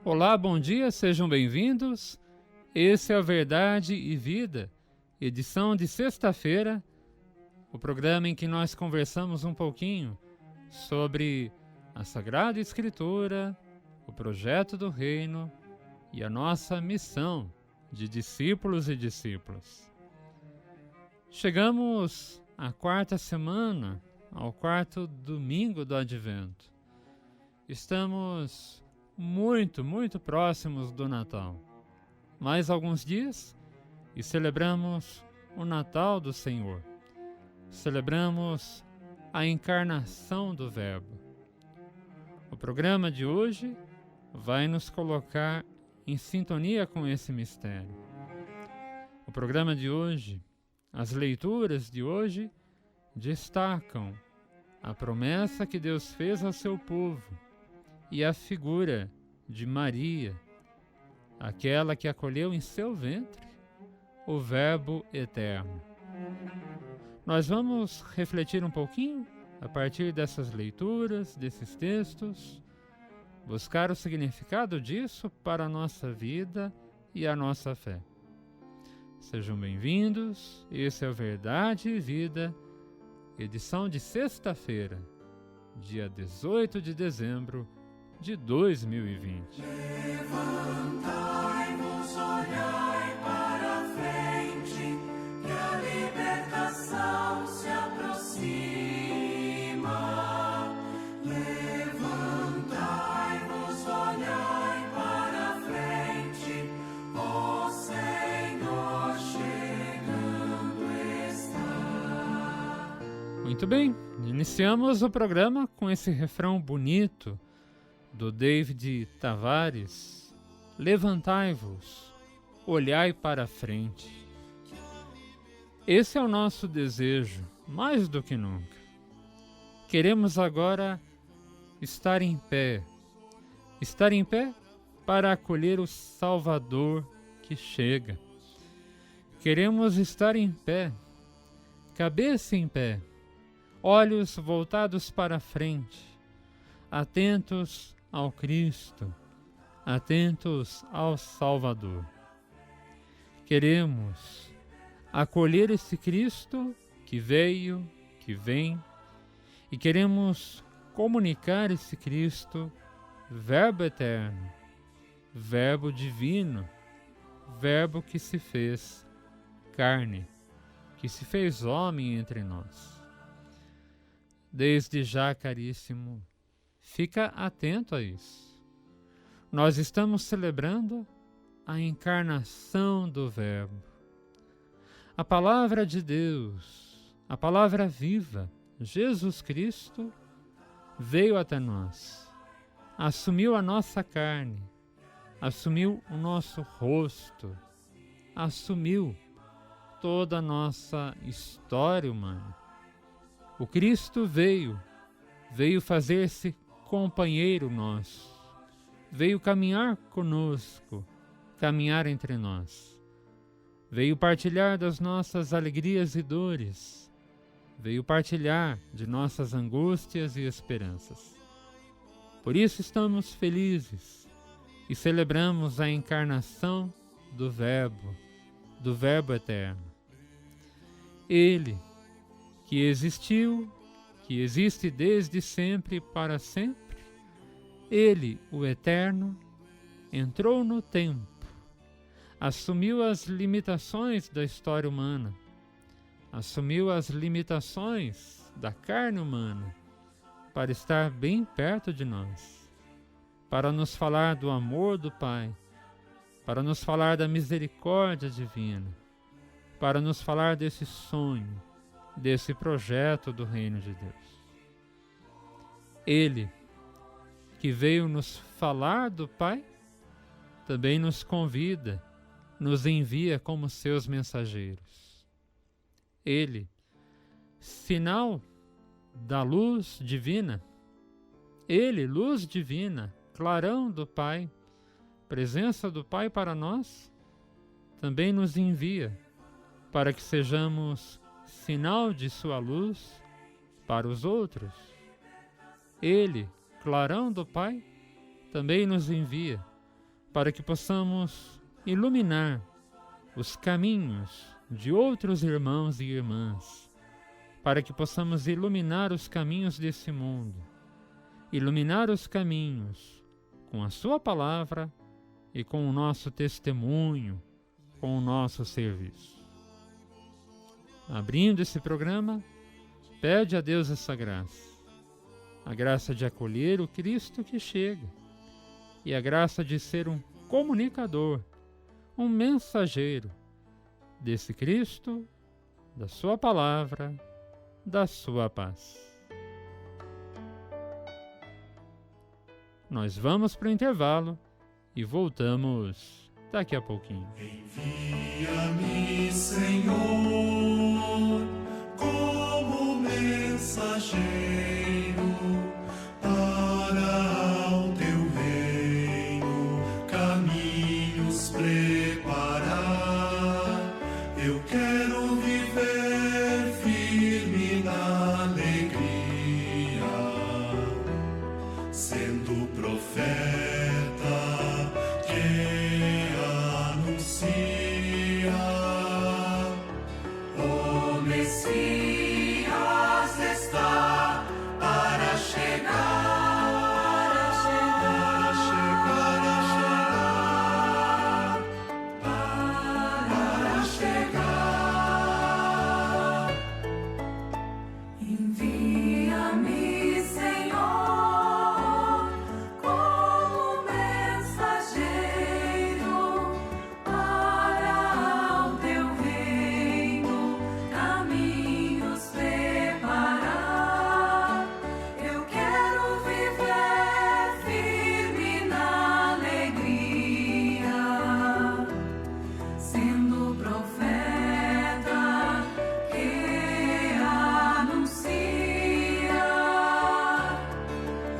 Olá, bom dia, sejam bem-vindos. Esse é a Verdade e Vida, edição de sexta-feira, o programa em que nós conversamos um pouquinho sobre a Sagrada Escritura, o projeto do Reino e a nossa missão de discípulos e discípulas. Chegamos à quarta semana, ao quarto domingo do Advento. Estamos muito próximos do Natal. Mais alguns dias e celebramos o Natal do Senhor. Celebramos a encarnação do Verbo. O programa de hoje vai nos colocar em sintonia com esse mistério. O programa de hoje, as leituras de hoje, destacam a promessa que Deus fez ao seu povo e a figura de Maria, aquela que acolheu em seu ventre o Verbo eterno. Nós vamos refletir um pouquinho a partir dessas leituras, desses textos, buscar o significado disso para a nossa vida e a nossa fé. Sejam bem-vindos, esse é o Verdade e Vida, edição de sexta-feira, dia 18 de dezembro de 2020. Levantai-vos, olhai para a frente, que a libertação se aproxima. Levantai-vos, olhai para a frente, o Senhor chegando está. Muito bem, iniciamos o programa com esse refrão bonito do David Tavares: levantai-vos, olhai para a frente. Esse é o nosso desejo, mais do que nunca. Queremos agora estar em pé para acolher o Salvador que chega. Queremos estar em pé, cabeça em pé, olhos voltados para a frente, atentos ao Cristo, atentos ao Salvador. Queremos acolher esse Cristo que veio, que vem, e queremos comunicar esse Cristo, Verbo eterno, Verbo divino, Verbo que se fez carne, que se fez homem entre nós. Desde já, caríssimo, fica atento a isso. Nós estamos celebrando a encarnação do Verbo. A palavra de Deus, a palavra viva, Jesus Cristo, veio até nós, assumiu a nossa carne, assumiu o nosso rosto, assumiu toda a nossa história humana. O Cristo veio fazer-se companheiro nosso, veio caminhar conosco, caminhar entre nós, veio partilhar das nossas alegrias e dores, veio partilhar de nossas angústias e esperanças. Por isso estamos felizes e celebramos a encarnação do Verbo eterno. Ele, que existiu, que existe desde sempre e para sempre, Ele, o Eterno, entrou no tempo, assumiu as limitações da história humana, assumiu as limitações da carne humana, para estar bem perto de nós, para nos falar do amor do Pai, para nos falar da misericórdia divina, para nos falar desse sonho, desse projeto do Reino de Deus. Ele, que veio nos falar do Pai, também nos convida, nos envia como seus mensageiros. Ele, sinal da luz divina, Ele, luz divina, clarão do Pai, presença do Pai para nós, também nos envia para que sejamos sinal de sua luz para os outros. Ele, clarão do Pai, também nos envia para que possamos iluminar os caminhos de outros irmãos e irmãs, para que possamos iluminar os caminhos desse mundo, iluminar os caminhos com a sua palavra e com o nosso testemunho, com o nosso serviço. Abrindo esse programa, pede a Deus essa graça, a graça de acolher o Cristo que chega e a graça de ser um comunicador, um mensageiro desse Cristo, da sua palavra, da sua paz. Nós vamos para o intervalo e voltamos daqui a pouquinho. Envia-me, Senhor, como mensageiro para ao teu reino caminhos preparar. Eu quero viver firme na alegria, sendo profeta que anuncia o Messias está para chegar, para chegar. Envia-me, Senhor, como mensageiro para o teu reino caminhos preparar. Eu quero viver firme na alegria, sendo profeta que anuncia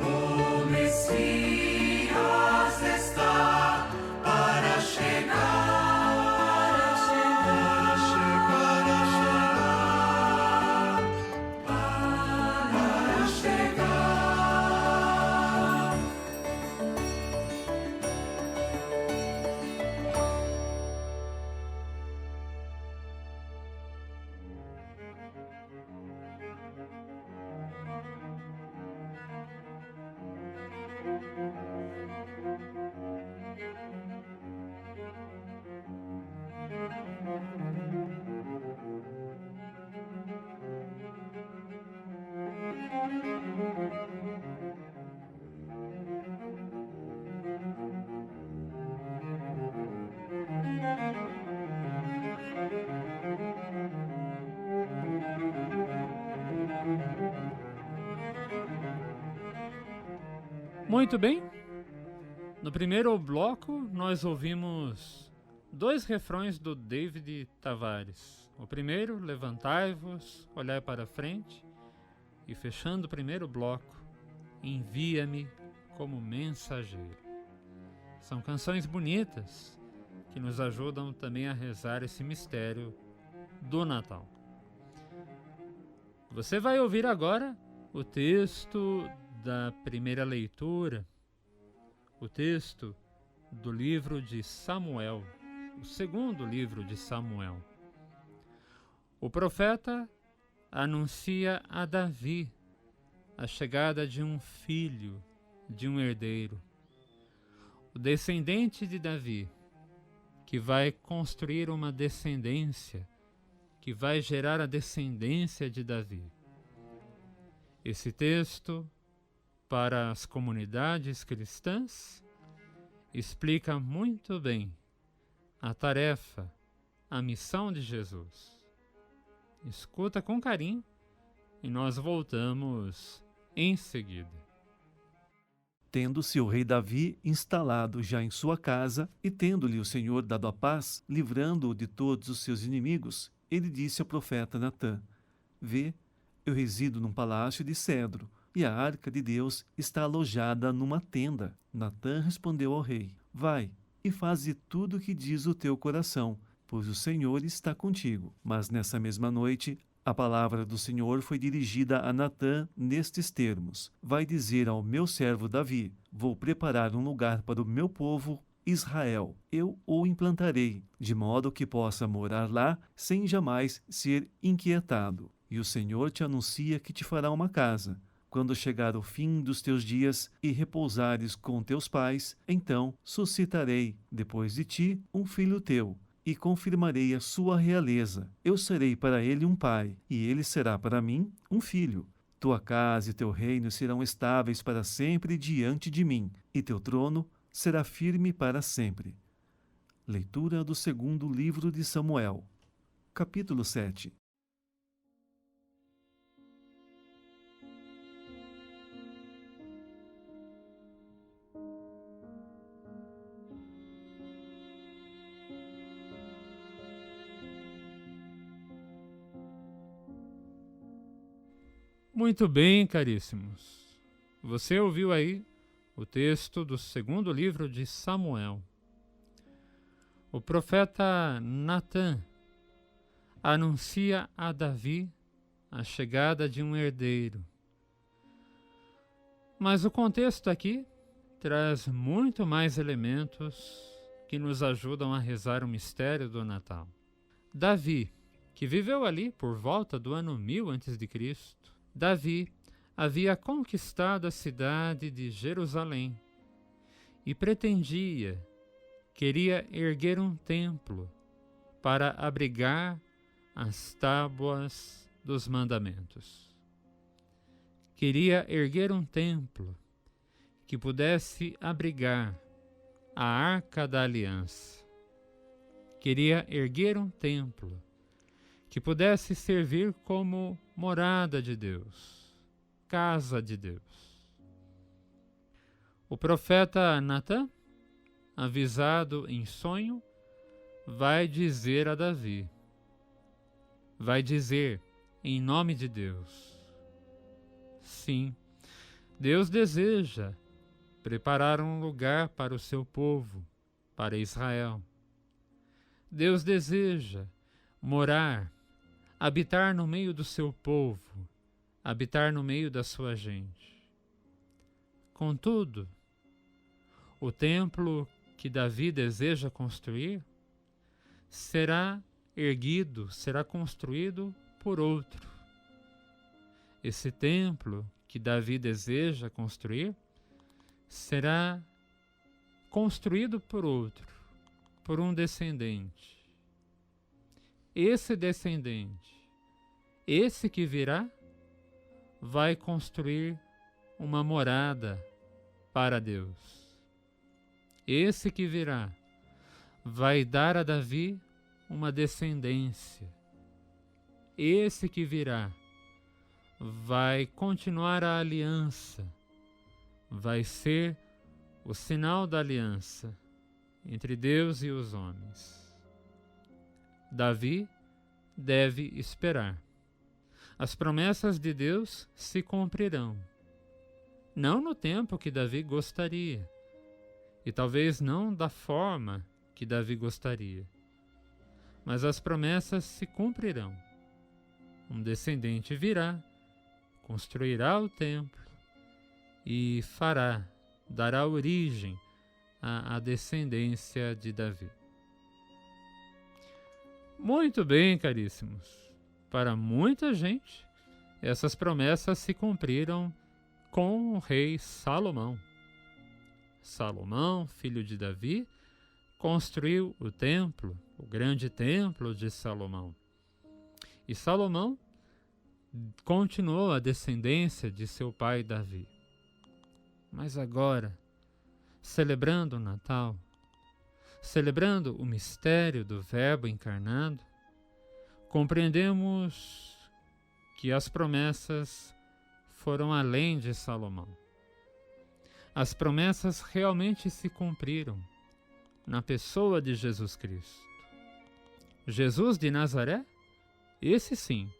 o Messias está para chegar, para chegar. Muito bem, no primeiro bloco nós ouvimos dois refrões do David Tavares. O primeiro, levantai-vos, olhai para frente, e fechando o primeiro bloco, envia-me como mensageiro. São canções bonitas que nos ajudam também a rezar esse mistério do Natal. Você vai ouvir agora o texto da primeira leitura, o texto do livro de Samuel, o segundo livro de Samuel. O profeta anuncia a Davi a chegada de um filho, de um herdeiro, o descendente de Davi, que vai construir uma descendência, que vai gerar a descendência de Davi. Esse texto, para as comunidades cristãs, explica muito bem a tarefa, a missão de Jesus. Escuta com carinho e nós voltamos em seguida. Tendo-se o rei Davi instalado já em sua casa, e tendo-lhe o Senhor dado a paz, livrando-o de todos os seus inimigos, ele disse ao profeta Natã: Vê, eu resido num palácio de cedro, e a arca de Deus está alojada numa tenda. Natã respondeu ao rei: Vai, e faze tudo o que diz o teu coração, pois o Senhor está contigo. Mas nessa mesma noite, a palavra do Senhor foi dirigida a Natã nestes termos: vai dizer ao meu servo Davi: vou preparar um lugar para o meu povo Israel. Eu o implantarei, de modo que possa morar lá sem jamais ser inquietado. E o Senhor te anuncia que te fará uma casa. Quando chegar o fim dos teus dias e repousares com teus pais, então suscitarei, depois de ti, um filho teu, e confirmarei a sua realeza. Eu serei para ele um pai, e ele será para mim um filho. Tua casa e teu reino serão estáveis para sempre diante de mim, e teu trono será firme para sempre. Leitura do segundo livro de Samuel, capítulo 7. Muito bem, caríssimos. Você ouviu aí o texto do segundo livro de Samuel. O profeta Natã anuncia a Davi a chegada de um herdeiro. Mas o contexto aqui traz muito mais elementos que nos ajudam a rezar o mistério do Natal. Davi, que viveu ali por volta do ano 1000 a.C., Davi havia conquistado a cidade de Jerusalém e queria erguer um templo para abrigar as tábuas dos mandamentos. Queria erguer um templo que pudesse abrigar a Arca da Aliança. Queria erguer um templo que pudesse servir como morada de Deus, casa de Deus. O profeta Natã, avisado em sonho, vai dizer a Davi, vai dizer em nome de Deus. Sim, Deus deseja preparar um lugar para o seu povo, para Israel. Deus deseja morar, habitar no meio do seu povo, habitar no meio da sua gente. Contudo, o templo que Davi deseja construir será erguido, será construído por outro. Esse templo que Davi deseja construir será construído por outro, por um descendente. Esse descendente, esse que virá, vai construir uma morada para Deus. Esse que virá vai dar a Davi uma descendência. Esse que virá vai continuar a aliança, vai ser o sinal da aliança entre Deus e os homens. Davi deve esperar. As promessas de Deus se cumprirão. Não no tempo que Davi gostaria, e talvez não da forma que Davi gostaria, mas as promessas se cumprirão. Um descendente virá, construirá o templo e dará origem à descendência de Davi. Muito bem, caríssimos. Para muita gente, essas promessas se cumpriram com o rei Salomão. Salomão, filho de Davi, construiu o templo, o grande templo de Salomão. E Salomão continuou a descendência de seu pai Davi. Mas agora, celebrando o Natal, celebrando o mistério do Verbo encarnado, compreendemos que as promessas foram além de Salomão. As promessas realmente se cumpriram na pessoa de Jesus Cristo. Jesus de Nazaré, esse sim,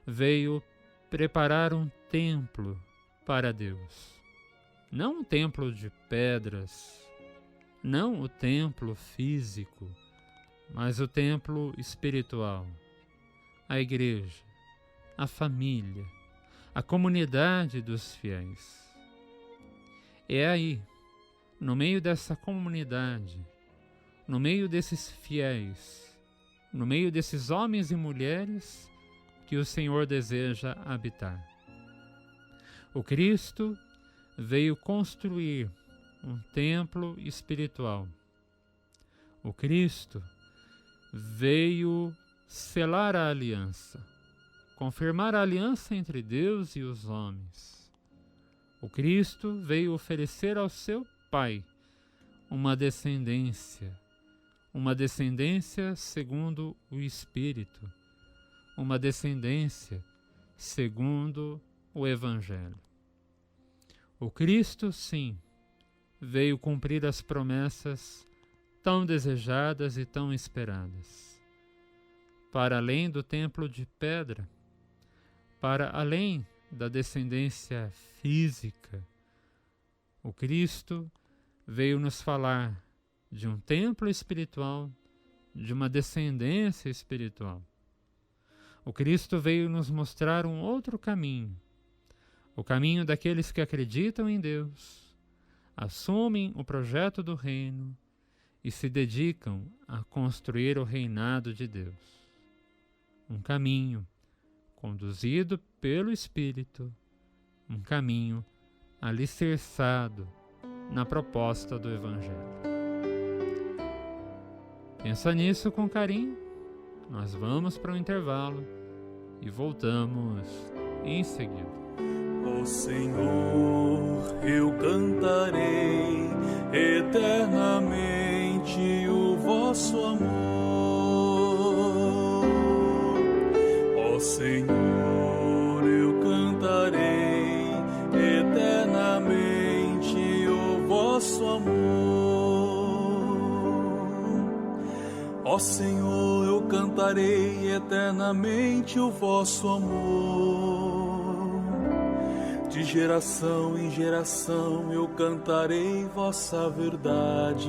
veio preparar um templo para Deus. Não um templo de pedras, não o templo físico, mas o templo espiritual, a igreja, a família, a comunidade dos fiéis. É aí, no meio dessa comunidade, no meio desses fiéis, no meio desses homens e mulheres que o Senhor deseja habitar. O Cristo veio construir um templo espiritual. O Cristo veio selar a aliança, confirmar a aliança entre Deus e os homens. O Cristo veio oferecer ao seu Pai uma descendência segundo o Espírito, uma descendência segundo o Evangelho. O Cristo, sim, veio cumprir as promessas tão desejadas e tão esperadas. Para além do templo de pedra, para além da descendência física, o Cristo veio nos falar de um templo espiritual, de uma descendência espiritual. O Cristo veio nos mostrar um outro caminho, o caminho daqueles que acreditam em Deus, assumem o projeto do reino e se dedicam a construir o reinado de Deus. Um caminho conduzido pelo Espírito, um caminho alicerçado na proposta do Evangelho. Pensa nisso com carinho. Nós vamos para um intervalo e voltamos em seguida. Ó Senhor, eu cantarei eternamente o vosso amor. Ó Senhor, eu cantarei eternamente o vosso amor. Ó Senhor, eu cantarei eternamente o vosso amor. De geração em geração eu cantarei vossa verdade.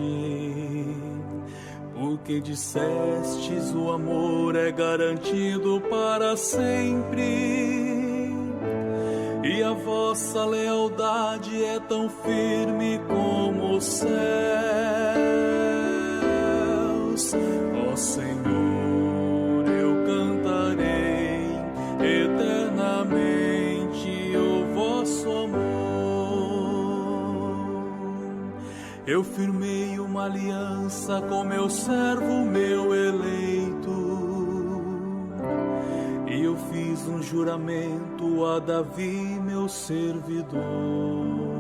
Porque dissestes o amor é garantido para sempre. E a vossa lealdade é tão firme como os céus. Ó Senhor, eu cantarei eternamente o vosso amor. Eu firmei uma aliança com meu servo, meu eleito, e eu fiz um juramento a Davi, meu servidor.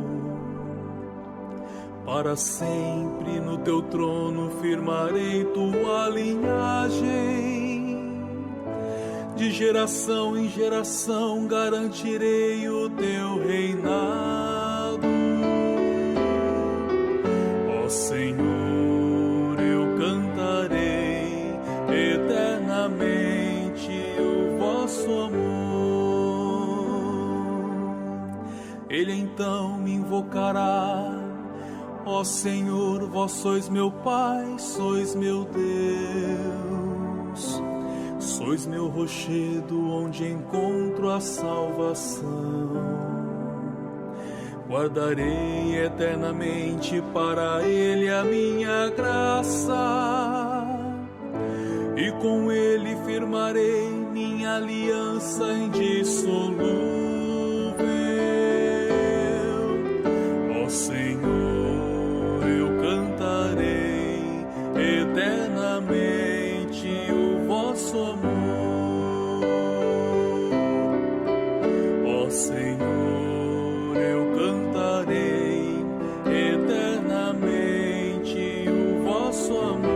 Para sempre no teu trono firmarei tua linhagem. De geração em geração garantirei o teu reinado. Ó Senhor, eu cantarei eternamente o vosso amor. Ele então me invocará. Ó Senhor, vós sois meu Pai, sois meu Deus, sois meu rochedo onde encontro a salvação. Guardarei eternamente para Ele a minha graça, e com Ele firmarei minha aliança indissolúvel. Ó Senhor, eternamente o vosso amor. Ó Senhor, eu cantarei eternamente o vosso amor.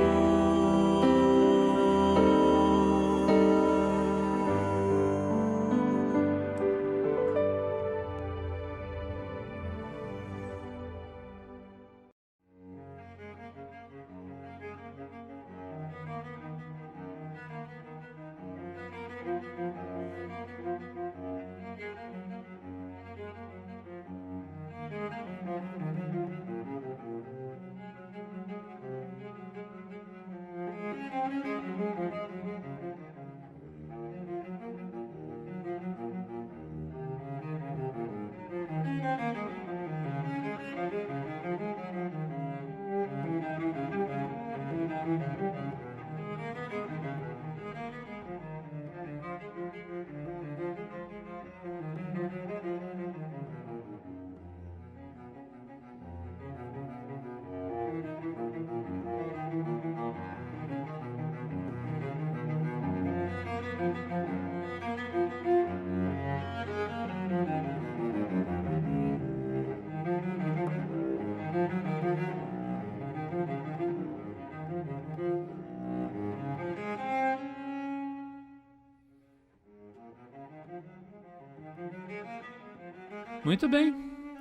Muito bem,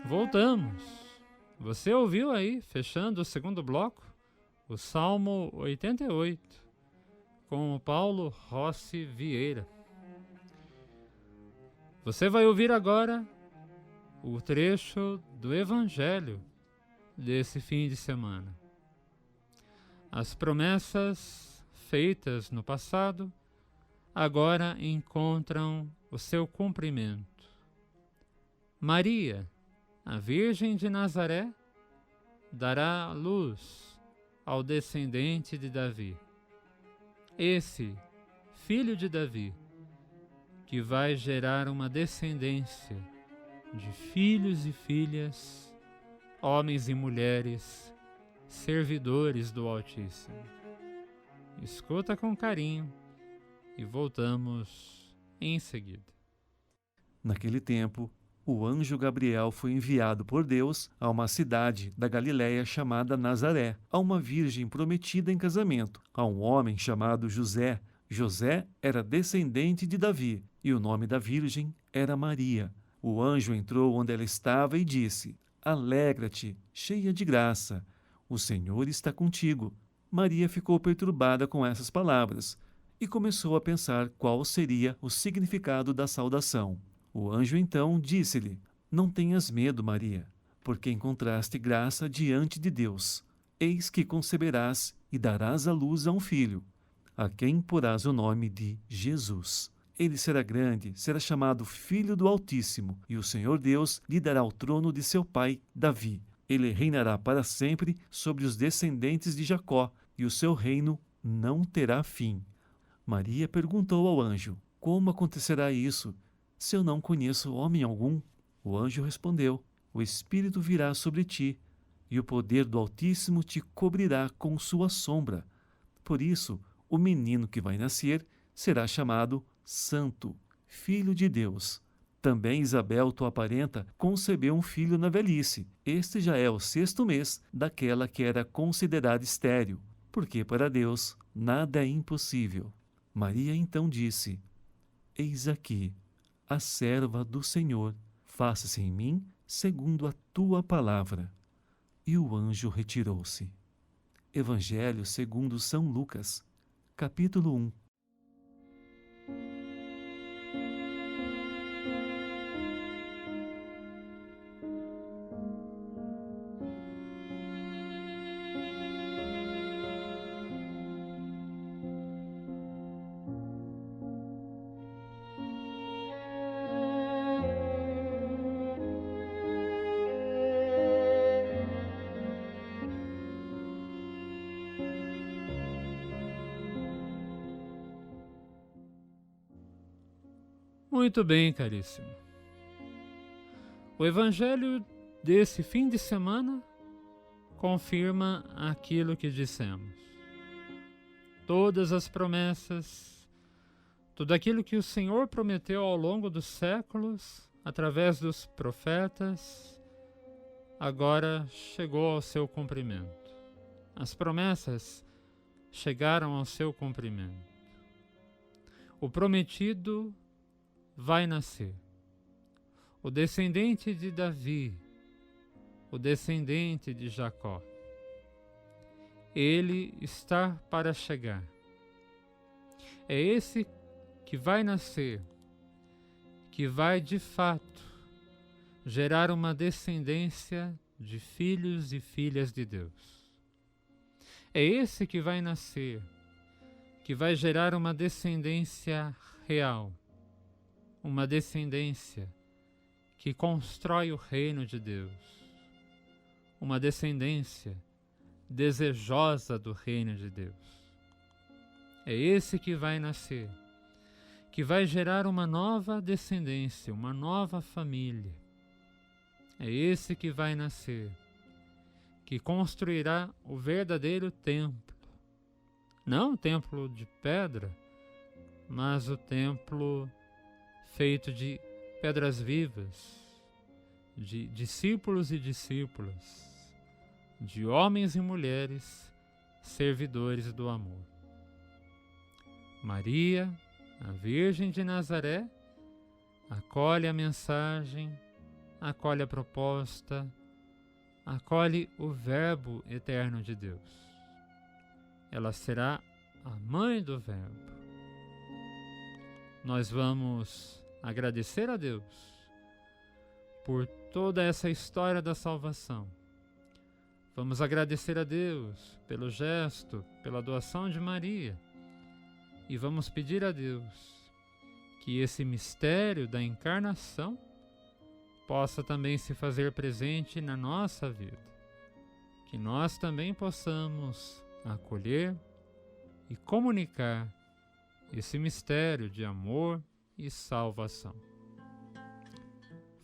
voltamos. Você ouviu aí, fechando o segundo bloco, o Salmo 88, com o Paulo Rossi Vieira. Você vai ouvir agora o trecho do Evangelho desse fim de semana. As promessas feitas no passado agora encontram o seu cumprimento. Maria, a Virgem de Nazaré, dará luz ao descendente de Davi. Esse, filho de Davi, que vai gerar uma descendência de filhos e filhas, homens e mulheres, servidores do Altíssimo. Escuta com carinho e voltamos em seguida. Naquele tempo, o anjo Gabriel foi enviado por Deus a uma cidade da Galiléia chamada Nazaré, a uma virgem prometida em casamento, a um homem chamado José. José era descendente de Davi, e o nome da virgem era Maria. O anjo entrou onde ela estava e disse: Alegra-te, cheia de graça, o Senhor está contigo. Maria ficou perturbada com essas palavras e começou a pensar qual seria o significado da saudação. O anjo então disse-lhe: Não tenhas medo, Maria, porque encontraste graça diante de Deus. Eis que conceberás e darás à luz a um filho, a quem porás o nome de Jesus. Ele será grande, será chamado Filho do Altíssimo, e o Senhor Deus lhe dará o trono de seu pai Davi. Ele reinará para sempre sobre os descendentes de Jacó, e o seu reino não terá fim. Maria perguntou ao anjo: Como acontecerá isso, se eu não conheço homem algum? O anjo respondeu: O Espírito virá sobre ti, e o poder do Altíssimo te cobrirá com sua sombra. Por isso, o menino que vai nascer será chamado Santo, Filho de Deus. Também Isabel, tua parenta, concebeu um filho na velhice. Este já é o 6º mês daquela que era considerada estéril, porque para Deus nada é impossível. Maria então disse: Eis aqui a serva do Senhor, faça-se em mim segundo a tua palavra. E o anjo retirou-se. Evangelho segundo São Lucas, capítulo 1. Muito bem, caríssimo. O Evangelho desse fim de semana confirma aquilo que dissemos. Todas as promessas, tudo aquilo que o Senhor prometeu ao longo dos séculos, através dos profetas, agora chegou ao seu cumprimento. As promessas chegaram ao seu cumprimento. O prometido vai nascer. O descendente de Davi, o descendente de Jacó. Ele está para chegar. É esse que vai nascer, que vai de fato gerar uma descendência de filhos e filhas de Deus. É esse que vai nascer, que vai gerar uma descendência real, uma descendência que constrói o reino de Deus, uma descendência desejosa do reino de Deus. É esse que vai nascer, que vai gerar uma nova descendência, uma nova família. É esse que vai nascer, que construirá o verdadeiro templo. Não o templo de pedra, mas o templo feito de pedras vivas, de discípulos e discípulas, de homens e mulheres, servidores do amor. Maria, a Virgem de Nazaré, acolhe a mensagem, acolhe a proposta, acolhe o Verbo eterno de Deus. Ela será a mãe do Verbo. Nós vamos agradecer a Deus por toda essa história da salvação. Vamos agradecer a Deus pelo gesto, pela doação de Maria. E vamos pedir a Deus que esse mistério da encarnação possa também se fazer presente na nossa vida. Que nós também possamos acolher e comunicar esse mistério de amor e salvação.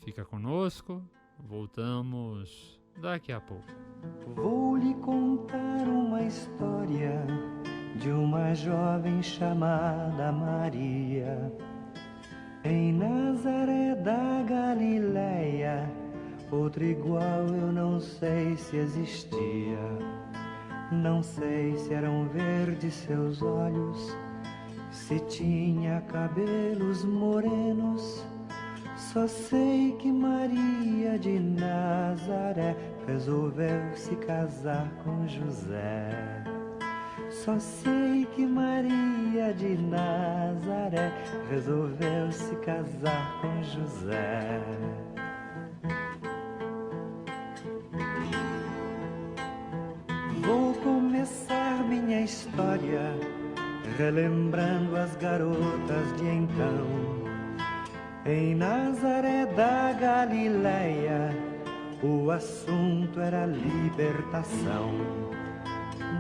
Fica conosco, voltamos daqui a pouco. Vou lhe contar uma história de uma jovem chamada Maria. Em Nazaré da Galileia, outro igual eu não sei se existia. Não sei se eram verdes seus olhos, se tinha cabelos morenos. Só sei que Maria de Nazaré resolveu se casar com José. Só sei que Maria de Nazaré resolveu se casar com José. Vou começar minha história relembrando as garotas de então. Em Nazaré da Galileia, o assunto era libertação.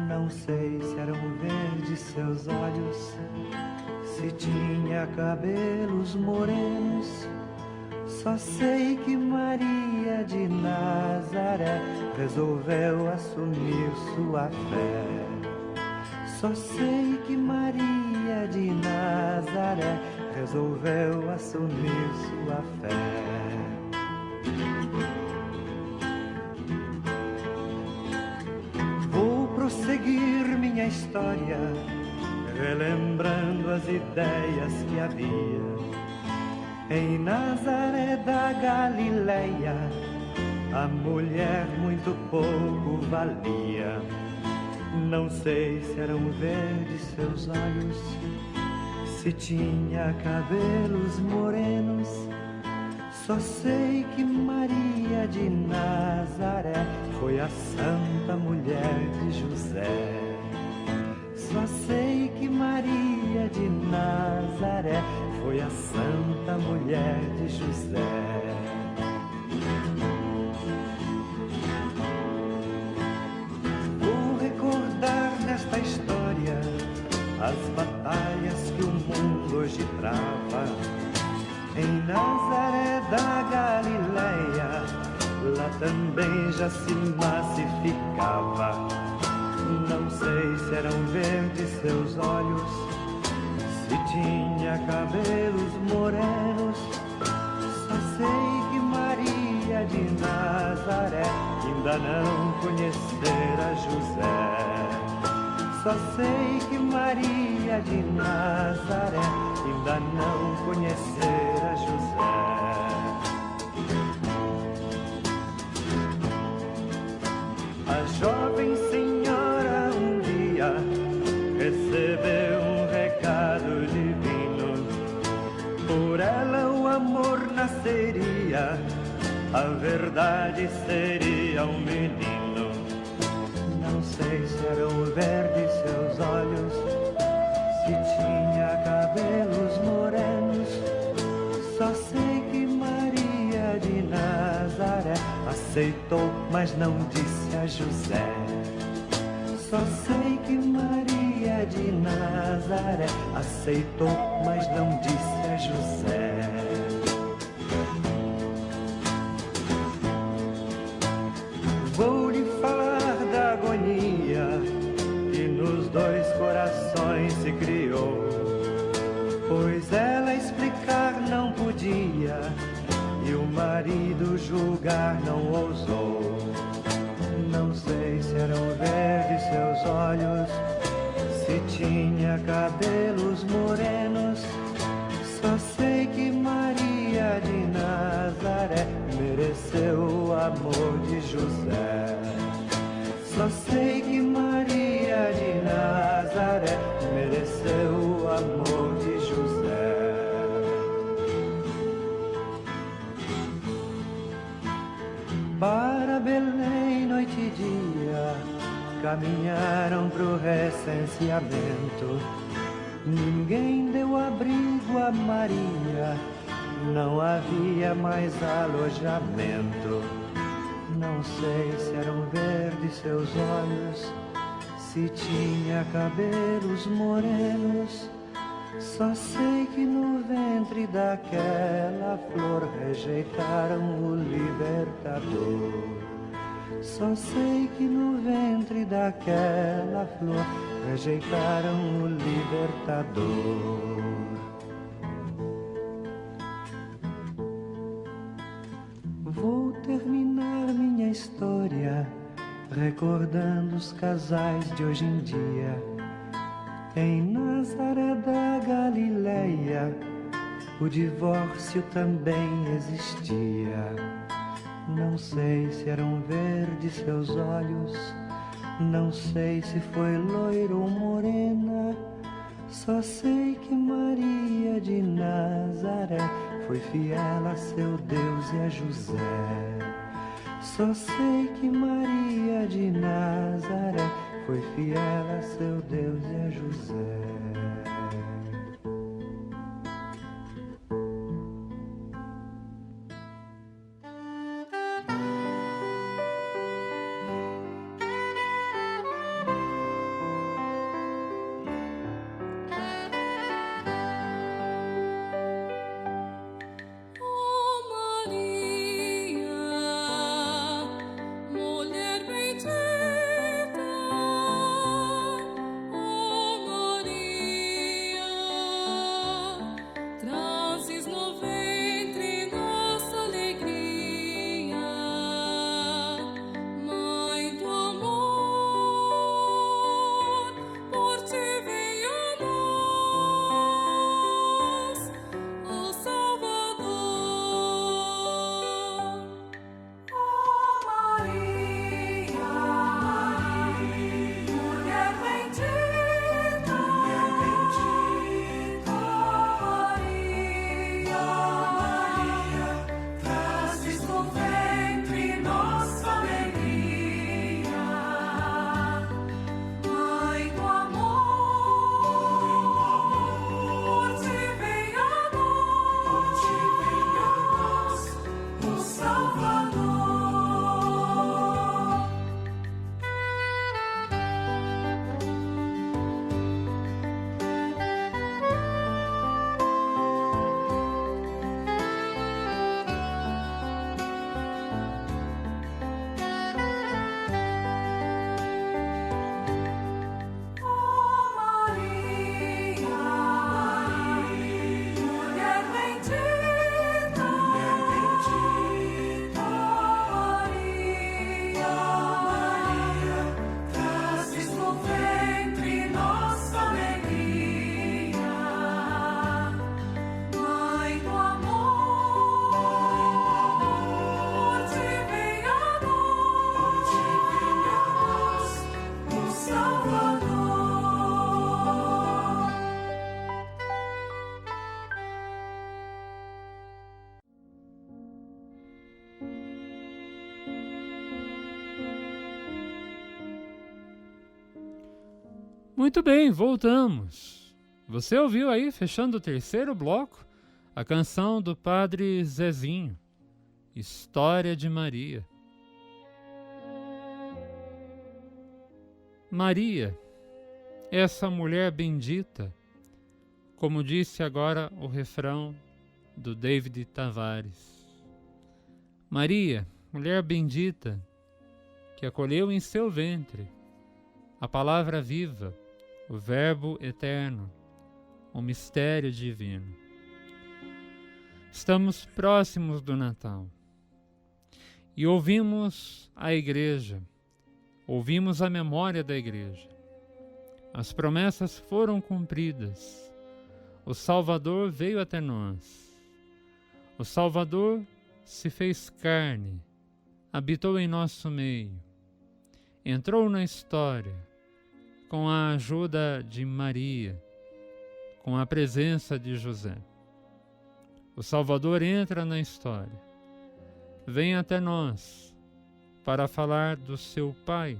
Não sei se eram verdes seus olhos, se tinha cabelos morenos. Só sei que Maria de Nazaré resolveu assumir sua fé. Só sei que Maria de Nazaré resolveu assumir sua fé. Vou prosseguir minha história, relembrando as ideias que havia. Em Nazaré da Galileia, a mulher muito pouco valia. Não sei se eram verdes seus olhos, se tinha cabelos morenos. Só sei que Maria de Nazaré foi a santa mulher de José. Só sei que Maria de Nazaré foi a santa mulher de José. Vou recordar nesta história as batalhas que o mundo hoje trava. Em Nazaré da Galileia, lá também já se massificava. Não sei se eram verdes seus olhos, se tinha cabelos morenos. Só sei que Maria de Nazaré ainda não conhecera José. Só sei que Maria de Nazaré ainda não conhecera José. A jovem senhora um dia recebeu um recado divino. Por ela o amor nasceria, a verdade seria um menino. Não sei se eram verdes seus olhos, se tinha cabelos morenos. Só sei que Maria de Nazaré aceitou, mas não disse a José. Só sei que Maria de Nazaré aceitou, mas não disse a José. Vou lhe falar da agonia que nos dois corações se criou. pois ela explicar não podia e o marido julgar não ousou. Não sei se eram verdes seus olhos, se tinha cabelos morenos. Só sei que Maria de Nazaré mereceu o amor de José. Só sei que Maria de Nazaré mereceu o amor de José. Para Belém, noite e dia, caminharam pro recenseamento. Ninguém deu abrigo a Maria, não havia mais alojamento. Não sei se eram verdes seus olhos, se tinha cabelos morenos. Só sei que no ventre daquela flor rejeitaram o libertador. Só sei que no ventre daquela flor rejeitaram o libertador. Vou terminar minha história recordando os casais de hoje em dia. Em Nazaré da Galileia, o divórcio também existia. Não sei se eram verdes seus olhos, não sei se foi loira ou morena. Só sei que Maria de Nazaré foi fiel a seu Deus e a José. Só sei que Maria de Nazaré foi fiel a seu Deus e a José. Muito bem, voltamos. Você ouviu aí, fechando o terceiro bloco, a canção do Padre Zezinho, História de Maria. Maria, essa mulher bendita, como disse agora o refrão do David Tavares. Maria, mulher bendita, que acolheu em seu ventre a palavra viva, o Verbo eterno, o mistério divino. Estamos próximos do Natal e ouvimos a igreja, ouvimos a memória da igreja. As promessas foram cumpridas. O Salvador veio até nós. O Salvador se fez carne, habitou em nosso meio, entrou na história com a ajuda de Maria, com a presença de José. O Salvador entra na história, vem até nós para falar do seu Pai,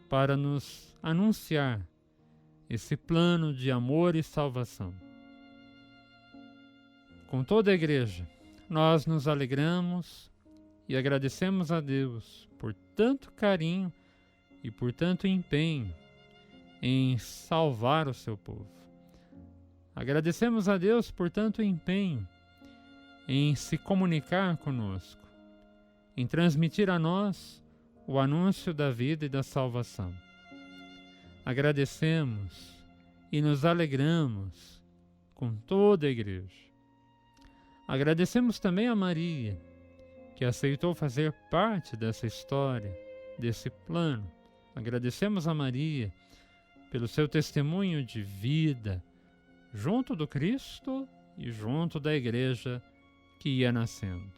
para nos anunciar esse plano de amor e salvação. Com toda a igreja, nós nos alegramos e agradecemos a Deus por tanto carinho e por tanto empenho em salvar o seu povo. Agradecemos a Deus por tanto empenho em se comunicar conosco, em transmitir a nós o anúncio da vida e da salvação. Agradecemos e nos alegramos com toda a igreja. Agradecemos também a Maria, que aceitou fazer parte dessa história, desse plano. Agradecemos a Maria pelo seu testemunho de vida, junto do Cristo e junto da igreja que ia nascendo.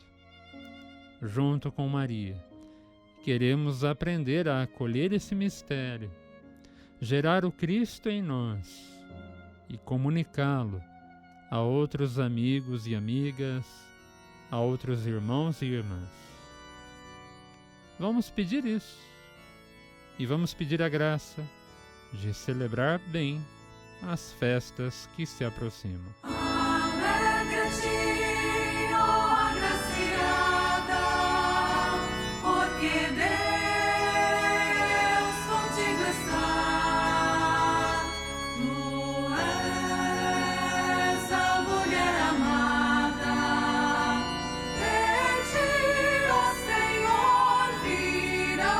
Junto com Maria, queremos aprender a acolher esse mistério, gerar o Cristo em nós e comunicá-lo a outros amigos e amigas, a outros irmãos e irmãs. Vamos pedir isso e vamos pedir a graça de celebrar bem as festas que se aproximam. Alegra-te, ó agraciada, porque Deus contigo está. Tu és a mulher amada, de ti o Senhor virá.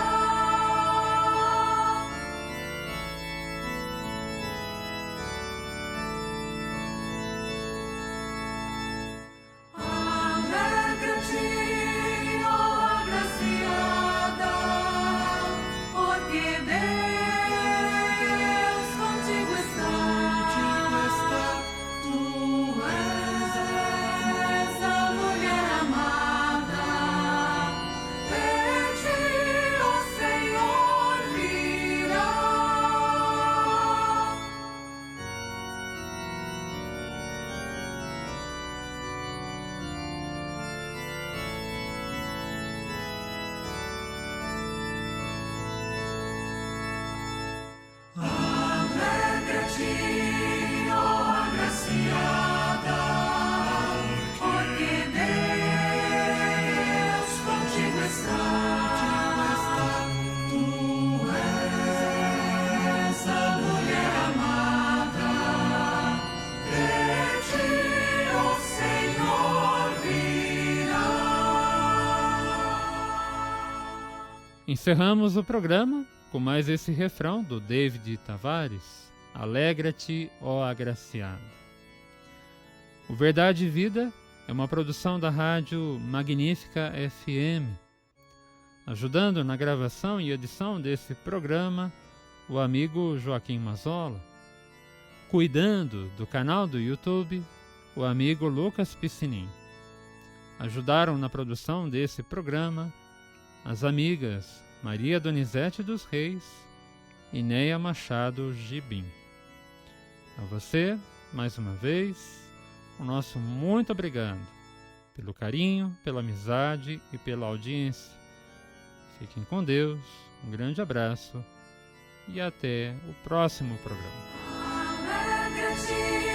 Alegra-te, ó agraciada, porque Deus contigo está. Tu és a mulher amada, de ti o Senhor virá. Alegra-te, ó agraciada, porque Deus contigo está. Tu és a mulher amada, de ti o Senhor virá. Encerramos o programa com mais esse refrão do David Tavares: Alegra-te, ó agraciado. O Verdade e Vida é uma produção da rádio Magnífica FM. Ajudando na gravação e edição desse programa, o amigo Joaquim Mazzola. Cuidando do canal do YouTube, o amigo Lucas Piscinin. Ajudaram na produção desse programa as amigas Maria Donizete dos Reis e Neia Machado Gibim. A você, mais uma vez, o nosso muito obrigado pelo carinho, pela amizade e pela audiência. Fiquem com Deus, um grande abraço e até o próximo programa. Alegra-te,